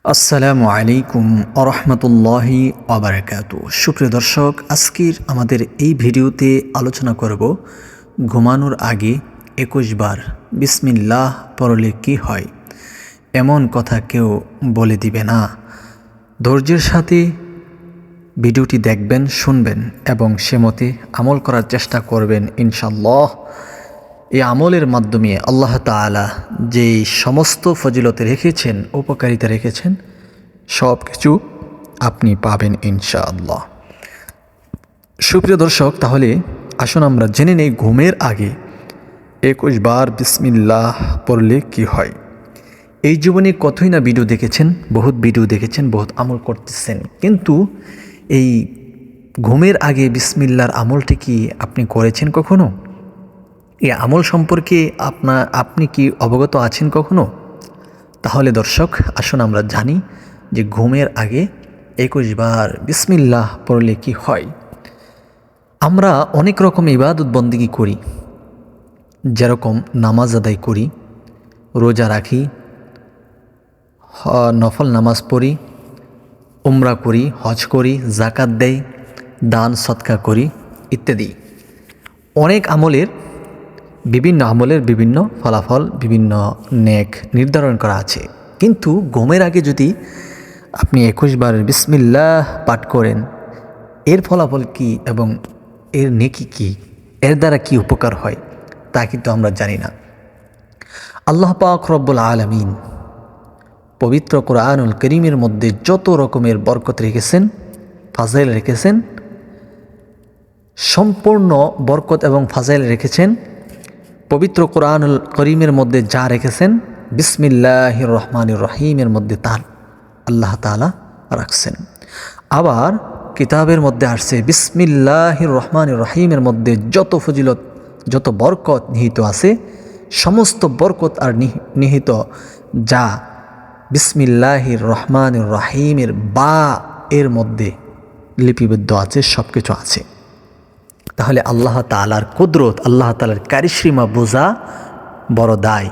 আসসালামু আলাইকুম আরহামতুল্লাহি ওয়াবারাকাতু। সুপ্রিয় দর্শক, আজকের আমাদের এই ভিডিওতে আলোচনা করব ঘুমানোর আগে 21 বার বিসমিল্লাহ পড়লে কি হয়। এমন কথা কেউ বলে দিবে না। ধৈর্যের সাথে ভিডিওটি দেখবেন, শুনবেন এবং সে মতে আমল করার চেষ্টা করবেন ইনশাআল্লাহ। এই আমলের মাধ্যমে আল্লাহ তাআলা যে সমস্ত ফজিলতে রেখেছেন, উপকারিতা রেখেছেন, সব কিছু আপনি পাবেন ইনশাআল্লাহ। সুপ্রিয় দর্শক, তাহলে আসুন আমরা জেনে নেই ঘুমের আগে 21 বার বিসমিল্লাহ পড়লে কি হয়। এই জীবনে কতই না ভিডিও দেখেছেন, বহুত ভিডিও দেখেছেন, বহুত আমল করতেছেন, কিন্তু এই ঘুমের আগে বিসমিল্লাহর আমলটি কি আপনি করেছেন কখনো? এই আমল সম্পর্কে আপনি কি অবগত আছেন কখনো? তাহলে দর্শক, আসুন আমরা জানি যে ঘুমের আগে 21 বার বিসমিল্লাহ পড়লে কি হয়। আমরা অনেক রকম ইবাদত বন্দেগী করি, যেরকম নামাজ আদায় করি, রোজা রাখি, নফল নামাজ পড়ি, উমরা করি, হজ করি, জাকাত দেই, দান সৎকা করি ইত্যাদি। অনেক বিভিন্ন আমলের বিভিন্ন ফলাফল, বিভিন্ন নেক নির্ধারণ করা আছে। কিন্তু ঘুমের আগে যদি আপনি 21 বার বিসমিল্লাহ পাঠ করেন, এর ফলাফল কি এবং এর নেকি কি, এর দ্বারা কি উপকার হয়, তা কিন্তু আমরা জানি না। আল্লাহ পাক রব্বুল আলামিন পবিত্র কোরআনুল কারীমের মধ্যে যত রকমের বরকত রেখেছেন, ফাজাইল রেখেছেন, সম্পূর্ণ বরকত এবং ফাজাইল রেখেছেন পবিত্র কোরআনুল কারীমের মধ্যে যা রেখেছেন বিসমিল্লাহির রহমানির রহিমের মধ্যে তার আল্লাহ তাআলা রাখছেন। আবার কিতাবের মধ্যে আসছে বিসমিল্লাহির রহমানির রহিমের মধ্যে যত ফজিলত, যত বরকত নিহিত আছে, সমস্ত বরকত আর নিহিত যা বিসমিল্লাহির রহমানির রহিমের বা এর মধ্যে লিপিবদ্ধ আছে, সব কিছু আছে। তাহলে আল্লাহ তাআলার কুদরত, আল্লাহ তাআলার কারিশমা বোঝা বড় দায়।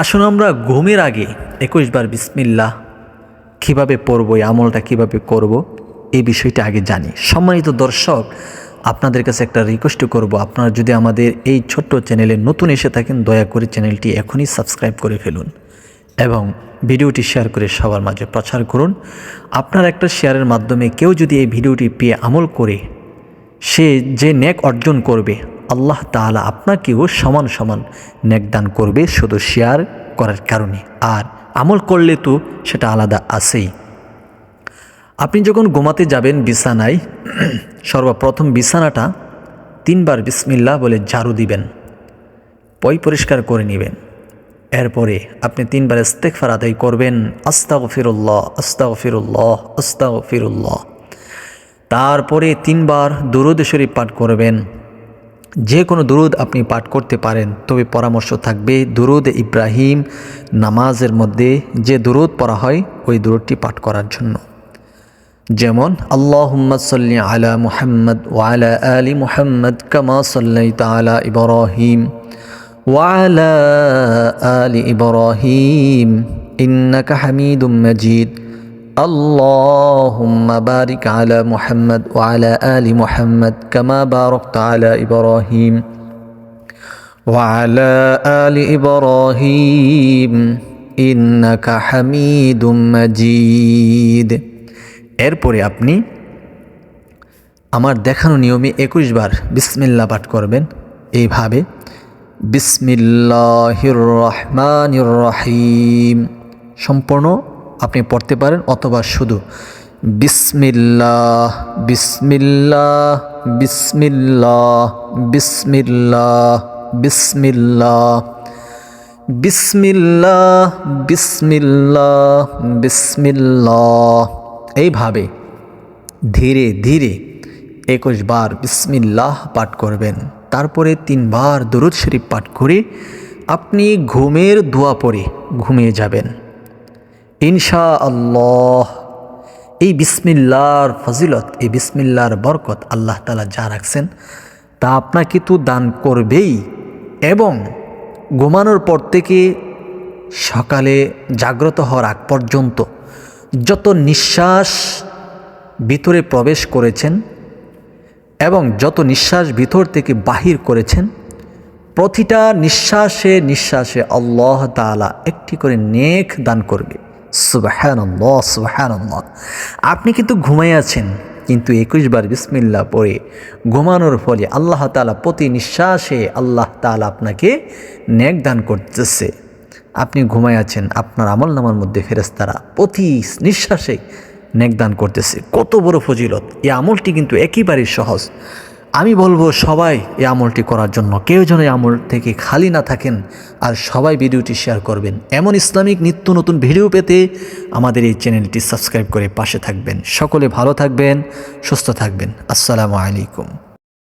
আসুন আমরা ঘুমের আগে 21 বার বিসমিল্লাহ কীভাবে পড়ব, এই আমলটা কীভাবে করব, এই বিষয়টা আগে জানি। সম্মানিত দর্শক, আপনাদের কাছে একটা রিকোয়েস্ট করব, আপনারা যদি আমাদের এই ছোট্ট চ্যানেলে নতুন এসে থাকেন, দয়া করে চ্যানেলটি এখনই সাবস্ক্রাইব করে ফেলুন এবং ভিডিওটি শেয়ার করে সবার মাঝে প্রচার করুন। আপনার একটা শেয়ারের মাধ্যমে কেউ যদি এই ভিডিওটি পেয়ে আমল করে, সে যে নেক অর্জন করবে, আল্লাহ তাআলা আপনাকেও সমান সমান নেক দান করবে, শুধু শেয়ার করার কারণে। আর আমল করলে তো সেটা আলাদা আছেই। আপনি যখন ঘুমাতে যাবেন বিছানায়, সর্বপ্রথম বিছানাটা 3 বার বিসমিল্লাহ বলে ঝাড়ু দিবেন, পরিষ্কার করে নেবেন। এরপরে আপনি 3 বার ইস্তেগফার আদায় করবেন, আস্তাগফিরুল্লাহ আস্তাগফিরুল্লাহ আস্তাগফিরুল্লাহ। তারপরে 3 বার দুরূদ শরীফ পাঠ করবেন। যে কোনো দুরূদ আপনি পাঠ করতে পারেন, তবে পরামর্শ থাকবে দুরূদ ইব্রাহিম নামাজের মধ্যে যে দুরূদ পড়া হয় ওই দুরূদটি পাঠ করার জন্য। যেমন আল্লাহুম্মা সাল্লি আলা মুহাম্মদ ওয়া আলা আলি মুহাম্মদ কামা সাল্লাইতা আলা ইব্রাহিম ওয়া আলা আলি ইব্রাহিম ইন্নাকা হামিদুম মাজিদ। اللهم بارك على محمد وعلى آل محمد كما باركت على إبراهيم وعلى آل إبراهيم إنك حميد مجيد। এরপরে আপনি আমার দেখানো নিয়মে 21 বার বিসমিল্লাহ পাঠ করবেন এইভাবে, বিসমিল্লাহির রহমানির রহিম সম্পূর্ণ আপনি পড়তে পারেন, অথবা শুধু বিসমিল্লাহ বিসমিল্লাহ বিসমিল্লাহ বিসমিল্লাহ বিসমিল্লাহ বিসমিল্লাহ বিসমিল্লাহ বিসমিল্লাহ এইভাবে ধীরে ধীরে 21 বার বিসমিল্লাহ পাঠ করবেন। তারপরে 3 বার দুরূদ শরীফ পাঠ করে আপনি ঘুমের দোয়া পড়ে ঘুমিয়ে যাবেন ইনশাআল্লাহ। এই বিসমিল্লাহর ফজিলত, এই বিসমিল্লাহর বরকত আল্লাহ তাআলা যা রাখছেন তা আপনাকে তো দান করবেই, এবং ঘুমানোর পর থেকে সকালে জাগ্রত হওয়ার আগ পর্যন্ত যত নিঃশ্বাস ভিতরে প্রবেশ করেছেন এবং যত নিঃশ্বাস ভিতর থেকে বাহির করেছেন, প্রতিটা নিঃশ্বাসে নিঃশ্বাসে আল্লাহ তাআলা একটি করে নেক দান করবে। সুবহানাল্লাহ, সুবহানাল্লাহ। আপনি কিন্তু ঘুমাই আছেন, কিন্তু 21 বার বিসমিল্লাহ পড়ে ঘুমানোর ফলে আল্লাহ তাআলা প্রতি নিঃশ্বাসে আল্লাহ তাআলা আপনাকে নেক দান করতেছে। আপনি ঘুমাই আছেন, আপনার আমলনামার মধ্যে ফেরেশতারা প্রতি নিঃশ্বাসে নেক দান করতেছে। কত বড় ফজিলত! এই আমলটি কিন্তু একেবারেই সহজ। আমি বলবো সবাই এই আমলটি করার জন্য, কেউ যেন এই আমল থেকে খালি না থাকেন, আর সবাই ভিডিওটি শেয়ার করবেন। এমন ইসলামিক নিত্য নতুন ভিডিও পেতে আমাদের এই চ্যানেলটি সাবস্ক্রাইব করে পাশে থাকবেন। সকলে ভালো থাকবেন, সুস্থ থাকবেন। আসসালামু আলাইকুম।